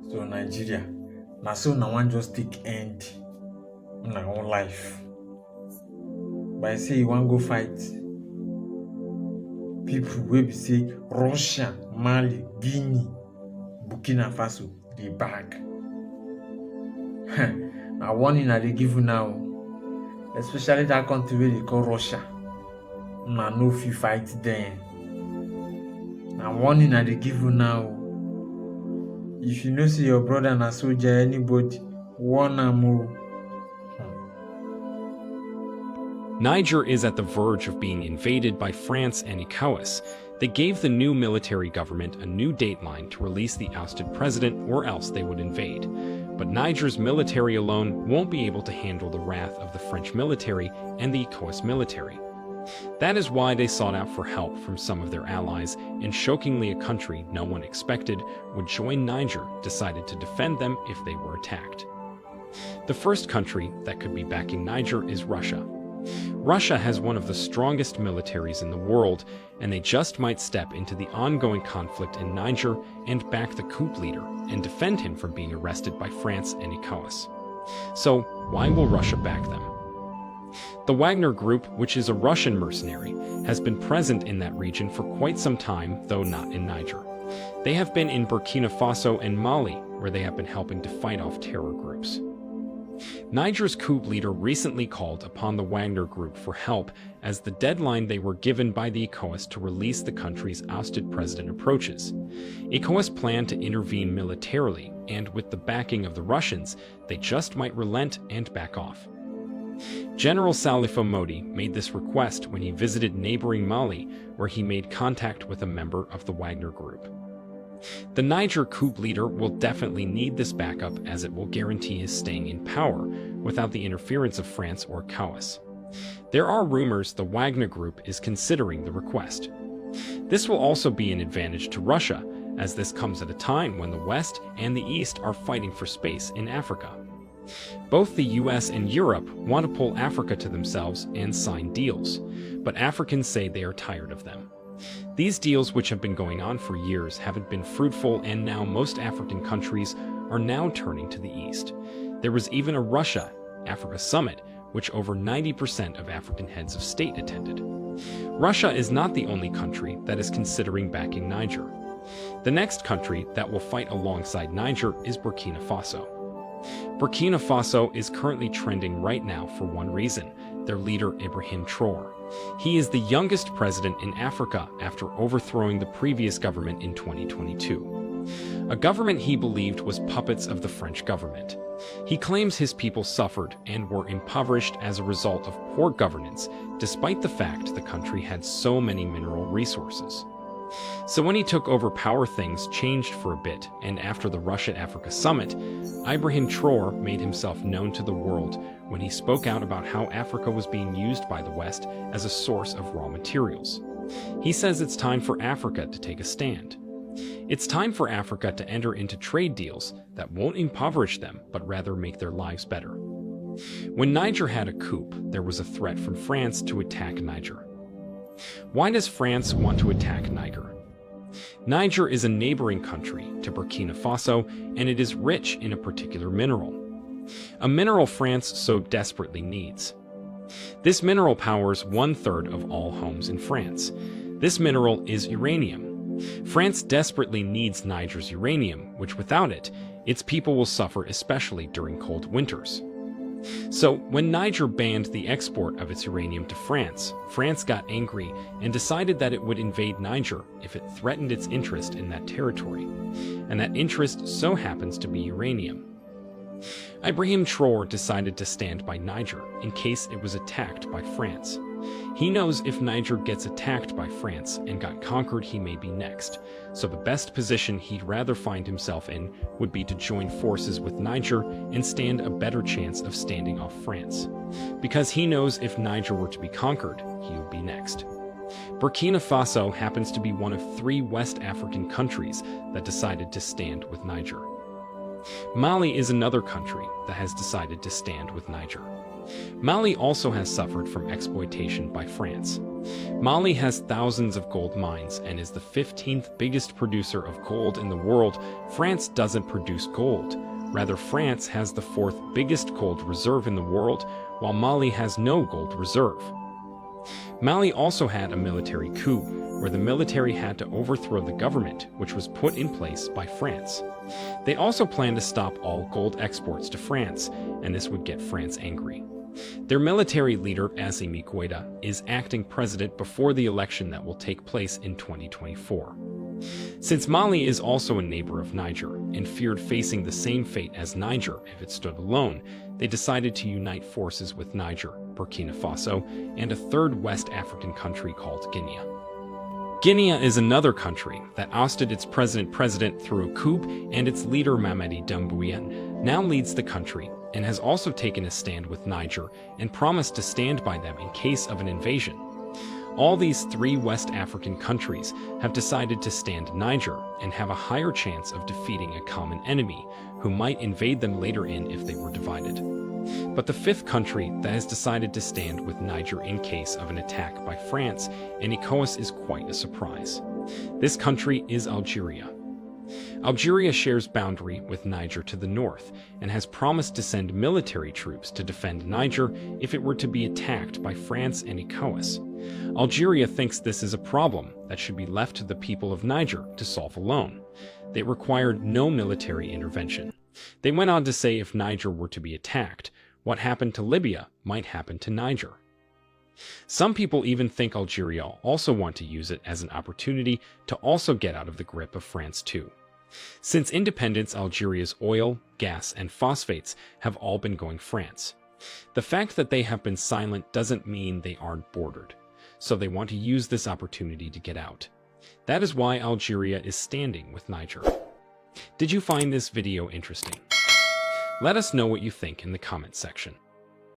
So Nigeria, na so na one just take end na own life. By say you wan go fight people wey be say Russia, Mali, Guinea, Burkina Faso dey back. Na warning I dey give you now, especially that country wey dey call Russia. Una no fit fight dem. Na warning I dey give you now. If you know say your brother na soldier, anybody, warn am o. Niger is at the verge of being invaded by France and ECOWAS. They gave the new military government a new dateline to release the ousted president, or else they would invade. But Niger's military alone won't be able to handle the wrath of the French military and the ECOWAS military. That is why they sought out for help from some of their allies, and shockingly, a country no one expected would join Niger decided to defend them if they were attacked. The first country that could be backing Niger is Russia. Russia has one of the strongest militaries in the world, and they just might step into the ongoing conflict in Niger and back the coup leader and defend him from being arrested by France and ECOWAS. So, why will Russia back them? The Wagner Group, which is a Russian mercenary, has been present in that region for quite some time, though not in Niger. They have been in Burkina Faso and Mali, where they have been helping to fight off terror groups. Niger's coup leader recently called upon the Wagner Group for help as the deadline they were given by the ECOWAS to release the country's ousted president approaches. ECOWAS planned to intervene militarily, and with the backing of the Russians, they just might relent and back off. General Salifo Modi made this request when he visited neighboring Mali, where he made contact with a member of the Wagner Group. The Niger coup leader will definitely need this backup, as it will guarantee his staying in power without the interference of France or ECOWAS. There are rumors the Wagner Group is considering the request. This will also be an advantage to Russia, as this comes at a time when the West and the East are fighting for space in Africa. Both the US and Europe want to pull Africa to themselves and sign deals, but Africans say they are tired of them. These deals, which have been going on for years, haven't been fruitful, and now most African countries are now turning to the East. There was even a Russia-Africa summit, which over 90% of African heads of state attended. Russia is not the only country that is considering backing Niger. The next country that will fight alongside Niger is Burkina Faso. Burkina Faso is currently trending right now for one reason: their leader Ibrahim Traoré. He is the youngest president in Africa after overthrowing the previous government in 2022. A government he believed was puppets of the French government. He claims his people suffered and were impoverished as a result of poor governance, despite the fact the country had so many mineral resources. So when he took over power, things changed for a bit, and after the Russia-Africa summit, Ibrahim Traoré made himself known to the world when he spoke out about how Africa was being used by the West as a source of raw materials. He says it's time for Africa to take a stand. It's time for Africa to enter into trade deals that won't impoverish them, but rather make their lives better. When Niger had a coup, there was a threat from France to attack Niger. Why does France want to attack Niger? Niger is a neighboring country to Burkina Faso, and it is rich in a particular mineral. A mineral France so desperately needs. This mineral powers 1/3 of all homes in France. This mineral is uranium. France desperately needs Niger's uranium, which without it, its people will suffer, especially during cold winters. So, when Niger banned the export of its uranium to France, France got angry and decided that it would invade Niger if it threatened its interest in that territory, and that interest so happens to be uranium. Ibrahim Traoré decided to stand by Niger in case it was attacked by France. He knows if Niger gets attacked by France and got conquered, he may be next, so the best position he'd rather find himself in would be to join forces with Niger and stand a better chance of standing off France, because he knows if Niger were to be conquered, he would be next. Burkina Faso happens to be one of 3 West African countries that decided to stand with Niger. Mali is another country that has decided to stand with Niger. Mali also has suffered from exploitation by France. Mali has thousands of gold mines and is the 15th biggest producer of gold in the world. France doesn't produce gold. Rather, France has the 4th biggest gold reserve in the world, while Mali has no gold reserve. Mali also had a military coup, where the military had to overthrow the government, which was put in place by France. They also planned to stop all gold exports to France, and this would get France angry. Their military leader, Assimi Goïta, is acting president before the election that will take place in 2024. Since Mali is also a neighbor of Niger and feared facing the same fate as Niger if it stood alone, they decided to unite forces with Niger, Burkina Faso, and a third West African country called Guinea. Guinea is another country that ousted its president through a coup, and its leader Mamadi Doumbouya now leads the country and has also taken a stand with Niger and promised to stand by them in case of an invasion. All these 3 West African countries have decided to stand Niger and have a higher chance of defeating a common enemy who might invade them later if they were divided. But the 5th country that has decided to stand with Niger in case of an attack by France and ECOWAS is quite a surprise. This country is Algeria. Algeria shares boundary with Niger to the north and has promised to send military troops to defend Niger if it were to be attacked by France and ECOWAS. Algeria thinks this is a problem that should be left to the people of Niger to solve alone. They required no military intervention. They went on to say if Niger were to be attacked, what happened to Libya might happen to Niger. Some people even think Algeria also want to use it as an opportunity to also get out of the grip of France too. Since independence, Algeria's oil, gas, and phosphates have all been going France. The fact that they have been silent doesn't mean they aren't bordered, so they want to use this opportunity to get out. That is why Algeria is standing with Niger. Did you find this video interesting? Let us know what you think in the comments section.